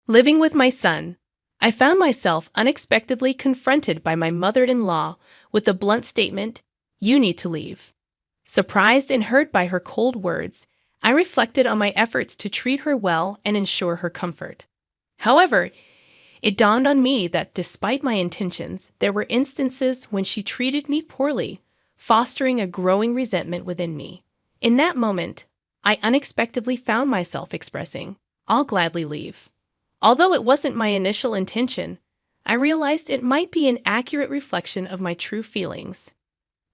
Living with my son, I found myself unexpectedly confronted by my mother-in-law with the blunt statement, "You need to leave." Surprised and hurt by her cold words, I reflected on my efforts to treat her well and ensure her comfort. However, it dawned on me that despite my intentions, there were instances when she treated me poorly, fostering a growing resentment within me. In that moment, I unexpectedly found myself expressing, "I'll gladly leave." Although it wasn't my initial intention, I realized it might be an accurate reflection of my true feelings.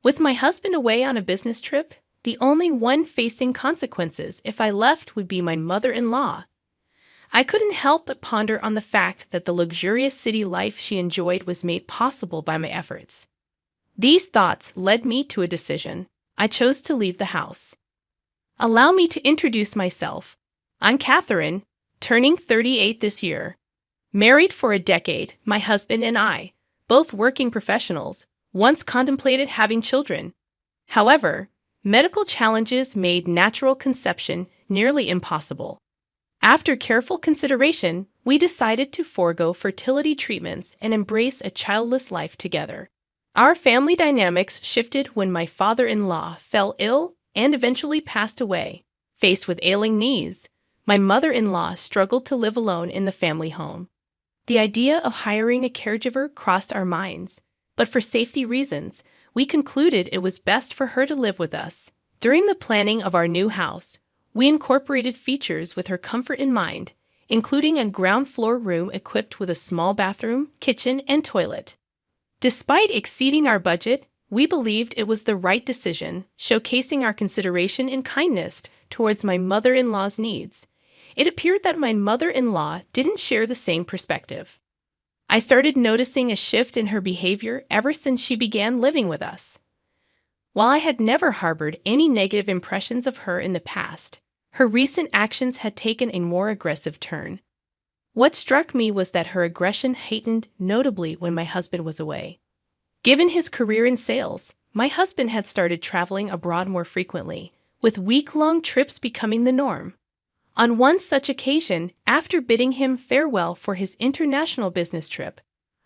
With my husband away on a business trip, the only one facing consequences if I left would be my mother-in-law. I couldn't help but ponder on the fact that the luxurious city life she enjoyed was made possible by my efforts. These thoughts led me to a decision. I chose to leave the house. Allow me to introduce myself. I'm Catherine, turning 38 this year. Married for a decade, my husband and I, both working professionals, once contemplated having children. However, medical challenges made natural conception nearly impossible. After careful consideration, we decided to forego fertility treatments and embrace a childless life together. Our family dynamics shifted when my father-in-law fell ill and eventually passed away. Faced with ailing knees, my mother-in-law struggled to live alone in the family home. The idea of hiring a caregiver crossed our minds, but for safety reasons, we concluded it was best for her to live with us. During the planning of our new house, we incorporated features with her comfort in mind, including a ground floor room equipped with a small bathroom, kitchen, and toilet. Despite exceeding our budget, we believed it was the right decision, showcasing our consideration and kindness towards my mother-in-law's needs. It appeared that my mother-in-law didn't share the same perspective. I started noticing a shift in her behavior ever since she began living with us. While I had never harbored any negative impressions of her in the past, her recent actions had taken a more aggressive turn. What struck me was that her aggression heightened notably when my husband was away. Given his career in sales, my husband had started traveling abroad more frequently, with week-long trips becoming the norm. On one such occasion, after bidding him farewell for his international business trip,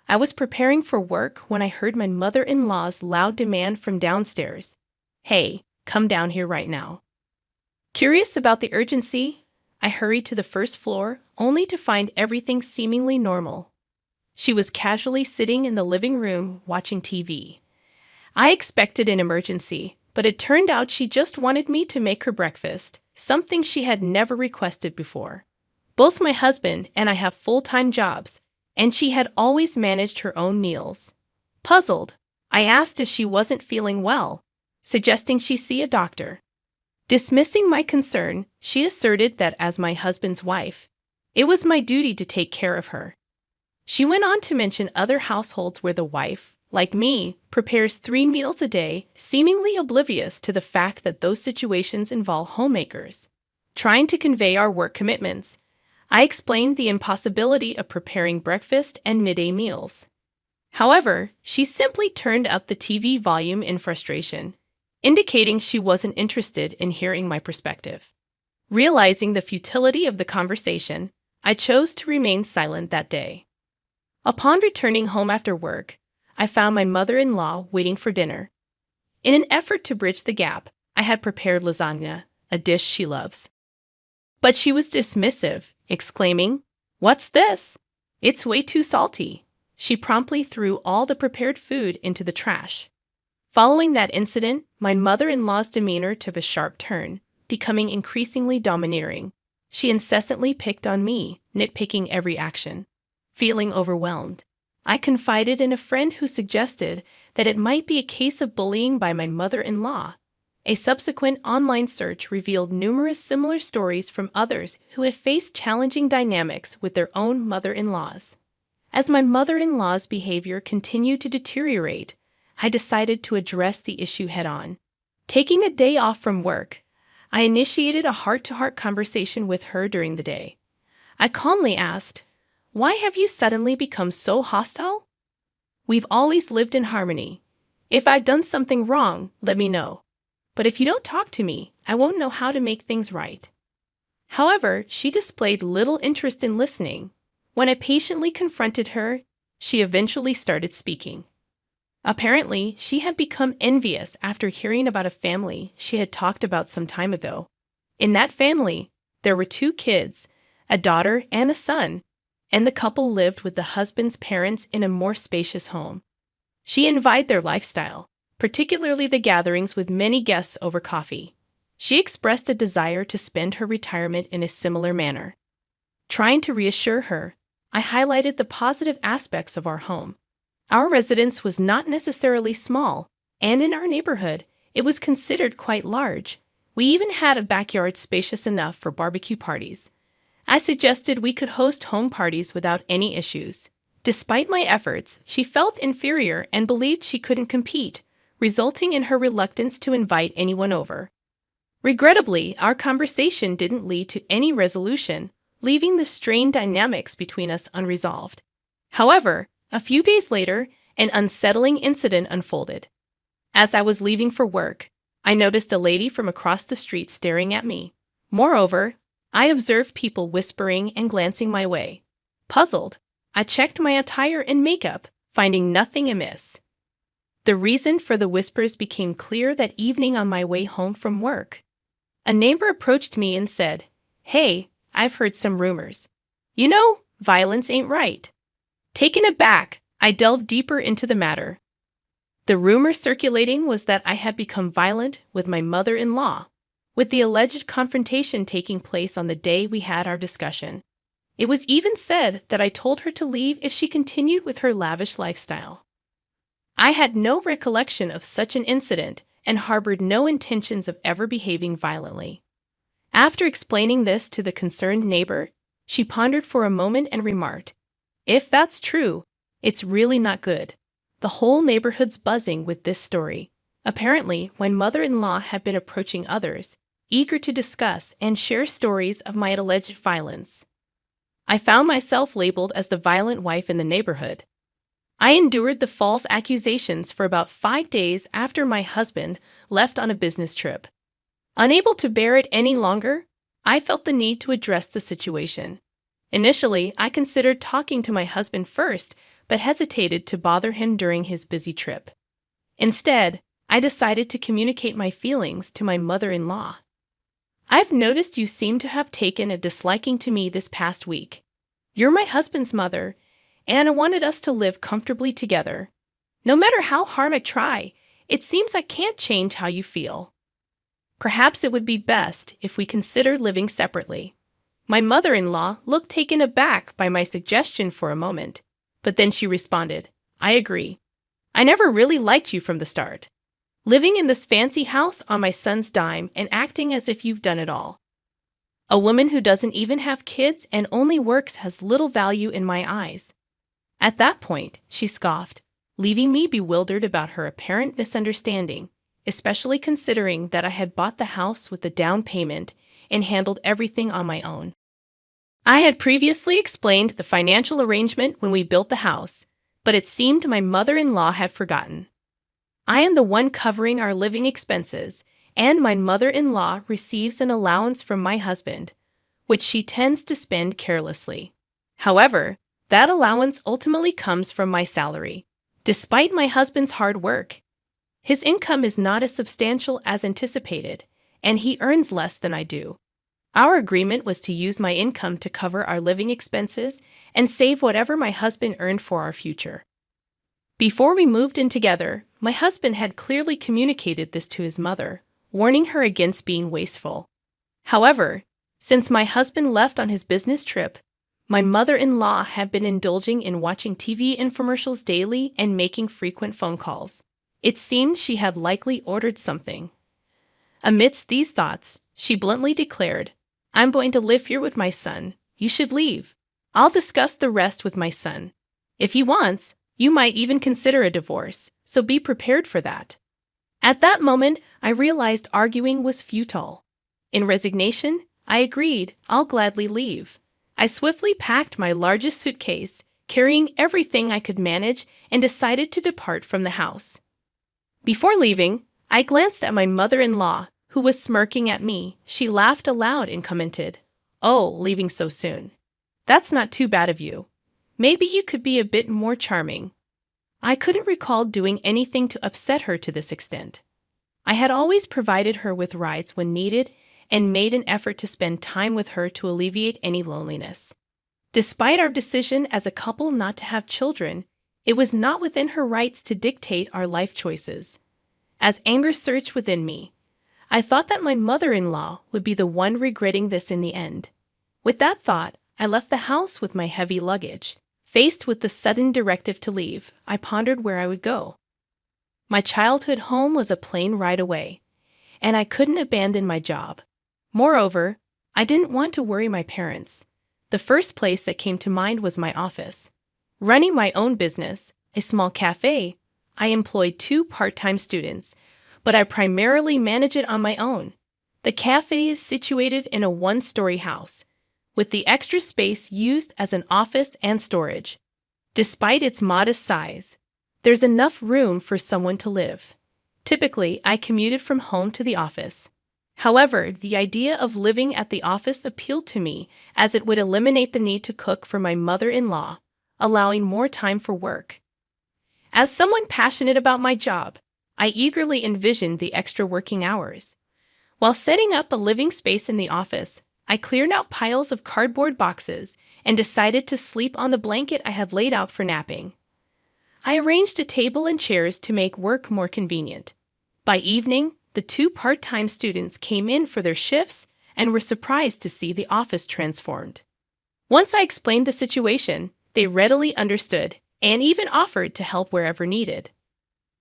I was preparing for work when I heard my mother-in-law's loud demand from downstairs, "Hey, come down here right now." Curious about the urgency, I hurried to the first floor, only to find everything seemingly normal. She was casually sitting in the living room watching TV. I expected an emergency, but it turned out she just wanted me to make her breakfast, something she had never requested before. Both my husband and I have full-time jobs, and she had always managed her own meals. Puzzled, I asked if she wasn't feeling well, suggesting she see a doctor. Dismissing my concern, she asserted that as my husband's wife, it was my duty to take care of her. She went on to mention other households where the wife, like me, prepares 3 meals a day, seemingly oblivious to the fact that those situations involve homemakers. Trying to convey our work commitments, I explained the impossibility of preparing breakfast and midday meals. However, she simply turned up the TV volume in frustration, indicating she wasn't interested in hearing my perspective. Realizing the futility of the conversation, I chose to remain silent that day. Upon returning home after work, I found my mother-in-law waiting for dinner. In an effort to bridge the gap, I had prepared lasagna, a dish she loves. But she was dismissive, exclaiming, "What's this? It's way too salty." She promptly threw all the prepared food into the trash. Following that incident, my mother-in-law's demeanor took a sharp turn, becoming increasingly domineering. She incessantly picked on me, nitpicking every action. Feeling overwhelmed, I confided in a friend who suggested that it might be a case of bullying by my mother-in-law. A subsequent online search revealed numerous similar stories from others who have faced challenging dynamics with their own mother-in-laws. As my mother-in-law's behavior continued to deteriorate, I decided to address the issue head-on. Taking a day off from work, I initiated a heart-to-heart conversation with her during the day. I calmly asked, "Why have you suddenly become so hostile? We've always lived in harmony. If I've done something wrong, let me know. But if you don't talk to me, I won't know how to make things right." However, she displayed little interest in listening. When I patiently confronted her, she eventually started speaking. Apparently, she had become envious after hearing about a family she had talked about some time ago. In that family, there were 2 kids, a daughter and a son, and the couple lived with the husband's parents in a more spacious home. She envied their lifestyle, particularly the gatherings with many guests over coffee. She expressed a desire to spend her retirement in a similar manner. Trying to reassure her, I highlighted the positive aspects of our home. Our residence was not necessarily small, and in our neighborhood, it was considered quite large. We even had a backyard spacious enough for barbecue parties. I suggested we could host home parties without any issues. Despite my efforts, she felt inferior and believed she couldn't compete, resulting in her reluctance to invite anyone over. Regrettably, our conversation didn't lead to any resolution, leaving the strained dynamics between us unresolved. However, a few days later, an unsettling incident unfolded. As I was leaving for work, I noticed a lady from across the street staring at me. Moreover, I observed people whispering and glancing my way. Puzzled, I checked my attire and makeup, finding nothing amiss. The reason for the whispers became clear that evening on my way home from work. A neighbor approached me and said, "Hey, I've heard some rumors. You know, violence ain't right." Taken aback, I delved deeper into the matter. The rumor circulating was that I had become violent with my mother-in-law, with the alleged confrontation taking place on the day we had our discussion. It was even said that I told her to leave if she continued with her lavish lifestyle. I had no recollection of such an incident and harbored no intentions of ever behaving violently. After explaining this to the concerned neighbor, she pondered for a moment and remarked, "If that's true, it's really not good." The whole neighborhood's buzzing with this story. Apparently, my mother-in-law had been approaching others, eager to discuss and share stories of my alleged violence. I found myself labeled as the violent wife in the neighborhood. I endured the false accusations for about 5 days after my husband left on a business trip. Unable to bear it any longer, I felt the need to address the situation. Initially, I considered talking to my husband first, but hesitated to bother him during his busy trip. Instead, I decided to communicate my feelings to my mother-in-law. "I've noticed you seem to have taken a disliking to me this past week. You're my husband's mother, and I wanted us to live comfortably together. No matter how hard I try, it seems I can't change how you feel. Perhaps it would be best if we consider living separately." My mother-in-law looked taken aback by my suggestion for a moment, but then she responded, "I agree. I never really liked you from the start. Living in this fancy house on my son's dime and acting as if you've done it all. A woman who doesn't even have kids and only works has little value in my eyes." At that point, she scoffed, leaving me bewildered about her apparent misunderstanding, especially considering that I had bought the house with the down payment and handled everything on my own. I had previously explained the financial arrangement when we built the house, but it seemed my mother-in-law had forgotten. I am the one covering our living expenses, and my mother-in-law receives an allowance from my husband, which she tends to spend carelessly. However, that allowance ultimately comes from my salary. Despite my husband's hard work, his income is not as substantial as anticipated, and he earns less than I do. Our agreement was to use my income to cover our living expenses and save whatever my husband earned for our future. Before we moved in together, my husband had clearly communicated this to his mother, warning her against being wasteful. However, since my husband left on his business trip, my mother-in-law had been indulging in watching TV infomercials daily and making frequent phone calls. It seemed she had likely ordered something. Amidst these thoughts, she bluntly declared, "I'm going to live here with my son. You should leave. I'll discuss the rest with my son. If he wants, you might even consider a divorce, so be prepared for that." At that moment, I realized arguing was futile. In resignation, I agreed, "I'll gladly leave." I swiftly packed my largest suitcase, carrying everything I could manage, and decided to depart from the house. Before leaving, I glanced at my mother-in-law, who was smirking at me. She laughed aloud and commented, "Oh, leaving so soon. That's not too bad of you. Maybe you could be a bit more charming." I couldn't recall doing anything to upset her to this extent. I had always provided her with rides when needed and made an effort to spend time with her to alleviate any loneliness. Despite our decision as a couple not to have children, it was not within her rights to dictate our life choices. As anger surged within me, I thought that my mother-in-law would be the one regretting this in the end. With that thought, I left the house with my heavy luggage. Faced with the sudden directive to leave, I pondered where I would go. My childhood home was a plane ride away, and I couldn't abandon my job. Moreover, I didn't want to worry my parents. The first place that came to mind was my office. Running my own business, a small cafe, I employed 2 part-time students, but I primarily manage it on my own. The cafe is situated in a 1-story house, with the extra space used as an office and storage. Despite its modest size, there's enough room for someone to live. Typically, I commuted from home to the office. However, the idea of living at the office appealed to me as it would eliminate the need to cook for my mother-in-law, allowing more time for work. As someone passionate about my job, I eagerly envisioned the extra working hours. While setting up a living space in the office, I cleared out piles of cardboard boxes and decided to sleep on the blanket I had laid out for napping. I arranged a table and chairs to make work more convenient. By evening, the 2 part-time students came in for their shifts and were surprised to see the office transformed. Once I explained the situation, they readily understood and even offered to help wherever needed.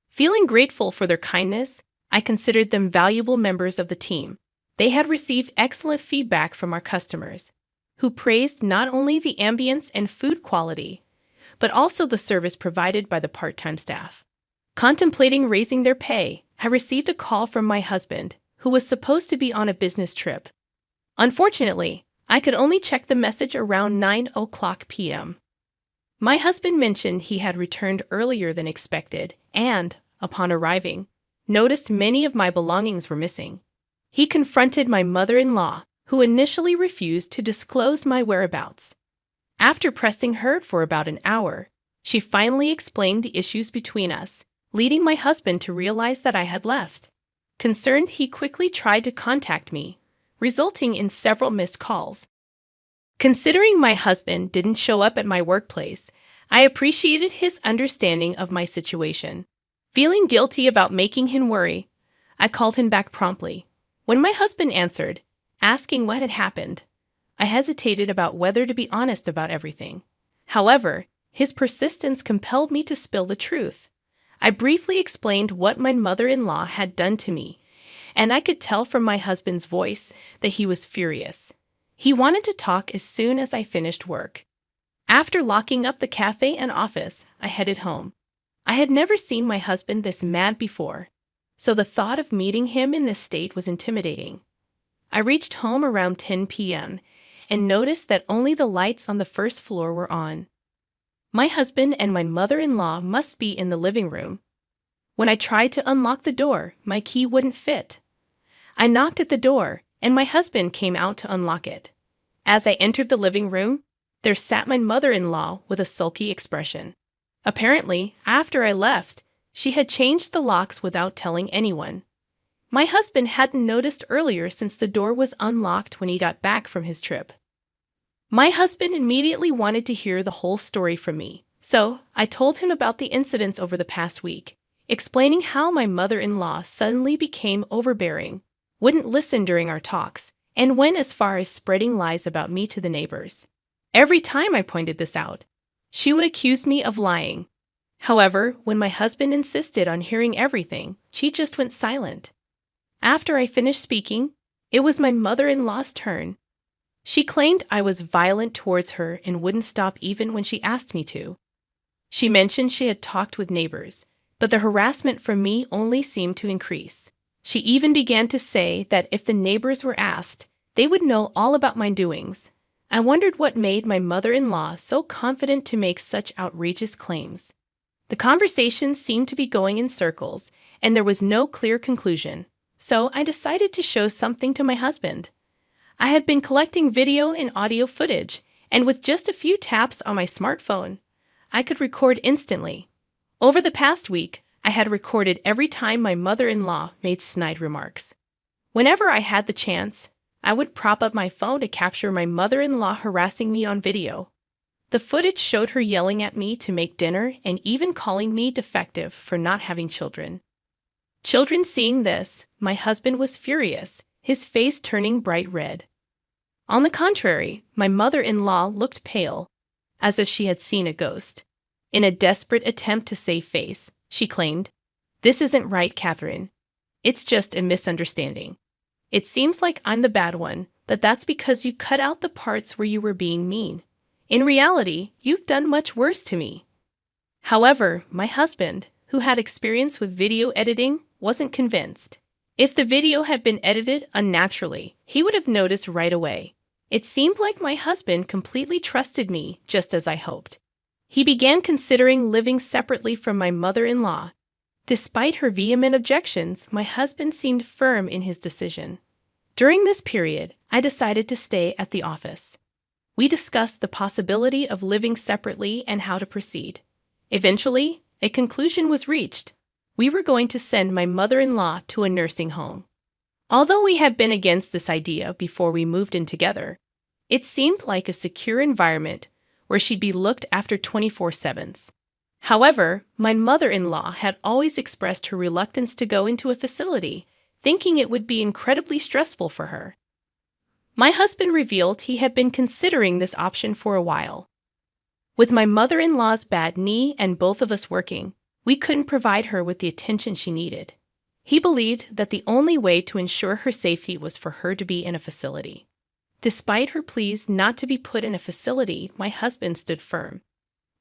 Feeling grateful for their kindness, I considered them valuable members of the team. They had received excellent feedback from our customers, who praised not only the ambience and food quality, but also the service provided by the part-time staff. Contemplating raising their pay, I received a call from my husband, who was supposed to be on a business trip. Unfortunately, I could only check the message around 9:00 p.m. My husband mentioned he had returned earlier than expected and, upon arriving, noticed many of my belongings were missing. He confronted my mother-in-law, who initially refused to disclose my whereabouts. After pressing her for about an hour, she finally explained the issues between us, leading my husband to realize that I had left. Concerned, he quickly tried to contact me, resulting in several missed calls. Considering my husband didn't show up at my workplace, I appreciated his understanding of my situation. Feeling guilty about making him worry, I called him back promptly. When my husband answered, asking what had happened, I hesitated about whether to be honest about everything. However, his persistence compelled me to spill the truth. I briefly explained what my mother-in-law had done to me, and I could tell from my husband's voice that he was furious. He wanted to talk as soon as I finished work. After locking up the cafe and office, I headed home. I had never seen my husband this mad before, so the thought of meeting him in this state was intimidating. I reached home around 10 p.m. and noticed that only the lights on the first floor were on. My husband and my mother-in-law must be in the living room. When I tried to unlock the door, my key wouldn't fit. I knocked at the door, and my husband came out to unlock it. As I entered the living room, there sat my mother-in-law with a sulky expression. Apparently, after I left, she had changed the locks without telling anyone. My husband hadn't noticed earlier since the door was unlocked when he got back from his trip. My husband immediately wanted to hear the whole story from me, so I told him about the incidents over the past week, explaining how my mother-in-law suddenly became overbearing, wouldn't listen during our talks, and went as far as spreading lies about me to the neighbors. Every time I pointed this out, she would accuse me of lying. However, when my husband insisted on hearing everything, she just went silent. After I finished speaking, it was my mother-in-law's turn. She claimed I was violent towards her and wouldn't stop even when she asked me to. She mentioned she had talked with neighbors, but the harassment from me only seemed to increase. She even began to say that if the neighbors were asked, they would know all about my doings. I wondered what made my mother-in-law so confident to make such outrageous claims. The conversation seemed to be going in circles, and there was no clear conclusion, so I decided to show something to my husband. I had been collecting video and audio footage, and with just a few taps on my smartphone, I could record instantly. Over the past week, I had recorded every time my mother-in-law made snide remarks. Whenever I had the chance, I would prop up my phone to capture my mother-in-law harassing me on video. The footage showed her yelling at me to make dinner and even calling me defective for not having children. Children seeing this, my husband was furious, his face turning bright red. On the contrary, my mother-in-law looked pale, as if she had seen a ghost. In a desperate attempt to save face, she claimed, "This isn't right, Catherine. It's just a misunderstanding. It seems like I'm the bad one, but that's because you cut out the parts where you were being mean. In reality, you've done much worse to me." However, my husband, who had experience with video editing, wasn't convinced. If the video had been edited unnaturally, he would have noticed right away. It seemed like my husband completely trusted me, just as I hoped. He began considering living separately from my mother-in-law. Despite her vehement objections, my husband seemed firm in his decision. During this period, I decided to stay at the office. We discussed the possibility of living separately and how to proceed. Eventually, a conclusion was reached. We were going to send my mother-in-law to a nursing home. Although we had been against this idea before we moved in together, it seemed like a secure environment where she'd be looked after 24/7. However, my mother-in-law had always expressed her reluctance to go into a facility, thinking it would be incredibly stressful for her. My husband revealed he had been considering this option for a while. With my mother-in-law's bad knee and both of us working, we couldn't provide her with the attention she needed. He believed that the only way to ensure her safety was for her to be in a facility. Despite her pleas not to be put in a facility, my husband stood firm.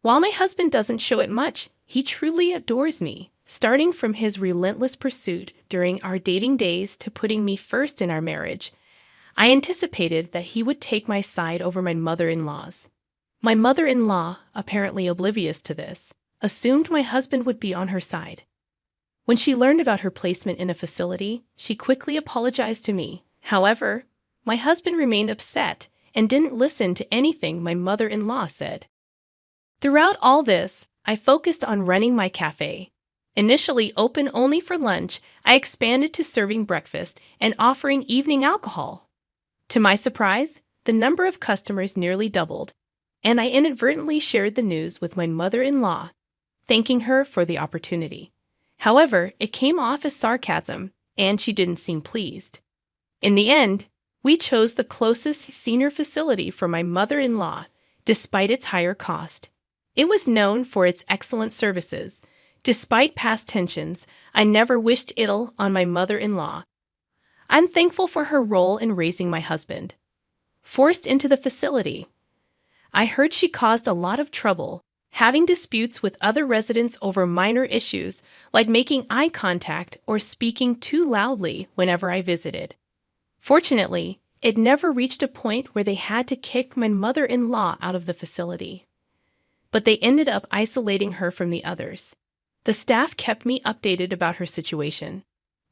While my husband doesn't show it much, he truly adores me, starting from his relentless pursuit during our dating days to putting me first in our marriage. I anticipated that he would take my side over my mother-in-law's. My mother-in-law, apparently oblivious to this, assumed my husband would be on her side. When she learned about her placement in a facility, she quickly apologized to me. However, my husband remained upset and didn't listen to anything my mother-in-law said. Throughout all this, I focused on running my cafe. Initially open only for lunch, I expanded to serving breakfast and offering evening alcohol. To my surprise, the number of customers nearly doubled, and I inadvertently shared the news with my mother-in-law, thanking her for the opportunity. However, it came off as sarcasm, and she didn't seem pleased. In the end, we chose the closest senior facility for my mother-in-law, despite its higher cost. It was known for its excellent services. Despite past tensions, I never wished ill on my mother-in-law. I'm thankful for her role in raising my husband. Forced into the facility, I heard she caused a lot of trouble, having disputes with other residents over minor issues like making eye contact or speaking too loudly whenever I visited. Fortunately, it never reached a point where they had to kick my mother-in-law out of the facility. But they ended up isolating her from the others. The staff kept me updated about her situation.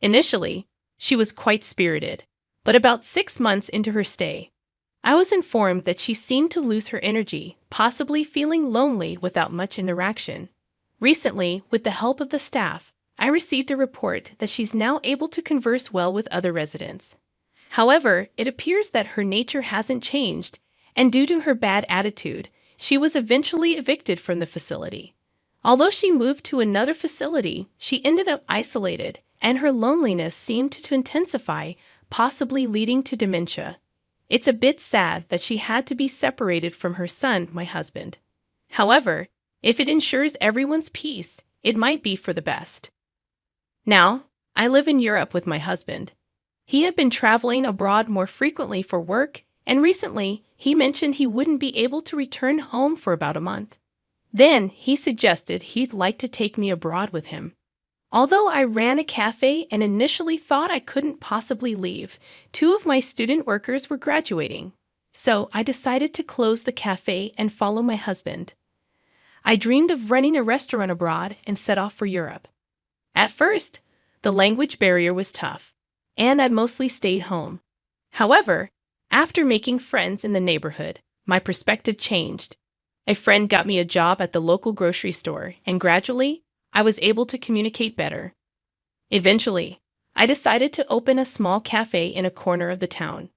Initially, she was quite spirited, but about 6 months into her stay, I was informed that she seemed to lose her energy, possibly feeling lonely without much interaction. Recently, with the help of the staff, I received a report that she's now able to converse well with other residents. However, it appears that her nature hasn't changed, and due to her bad attitude, she was eventually evicted from the facility. Although she moved to another facility, she ended up isolated, and her loneliness seemed to intensify, possibly leading to dementia. It's a bit sad that she had to be separated from her son, my husband. However, if it ensures everyone's peace, it might be for the best. Now, I live in Europe with my husband. He had been traveling abroad more frequently for work, and recently he mentioned he wouldn't be able to return home for about a month. Then he suggested he'd like to take me abroad with him. Although I ran a cafe and initially thought I couldn't possibly leave, 2 of my student workers were graduating. So I decided to close the cafe and follow my husband. I dreamed of running a restaurant abroad and set off for Europe. At first, the language barrier was tough, and I mostly stayed home. However, after making friends in the neighborhood, My perspective changed. A friend got me a job at the local grocery store, and gradually, I was able to communicate better. Eventually, I decided to open a small cafe in a corner of the town.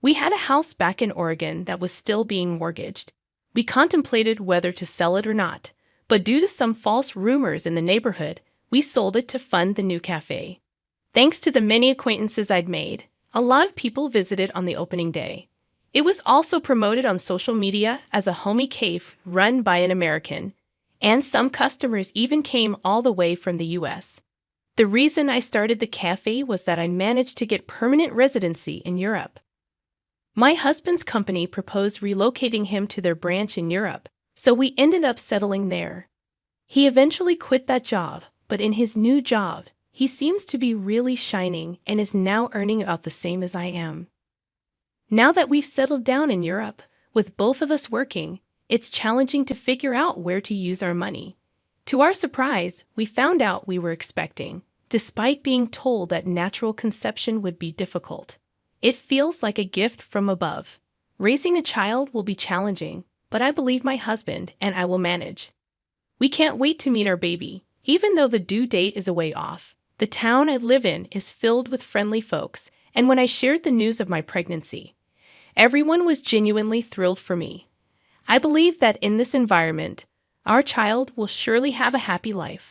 We had a house back in Oregon that was still being mortgaged. We contemplated whether to sell it or not, but due to some false rumors in the neighborhood, we sold it to fund the new cafe. Thanks to the many acquaintances I'd made, a lot of people visited on the opening day. It was also promoted on social media as a homey cave run by an American, and some customers even came all the way from the US. The reason I started the cafe was that I managed to get permanent residency in Europe. My husband's company proposed relocating him to their branch in Europe, so we ended up settling there. He eventually quit that job, but in his new job, he seems to be really shining and is now earning about the same as I am. Now that we've settled down in Europe, with both of us working, it's challenging to figure out where to use our money. To our surprise, we found out we were expecting, despite being told that natural conception would be difficult. It feels like a gift from above. Raising a child will be challenging, but I believe my husband and I will manage. We can't wait to meet our baby, even though the due date is a way off. The town I live in is filled with friendly folks, and when I shared the news of my pregnancy, everyone was genuinely thrilled for me. I believe that in this environment, our child will surely have a happy life.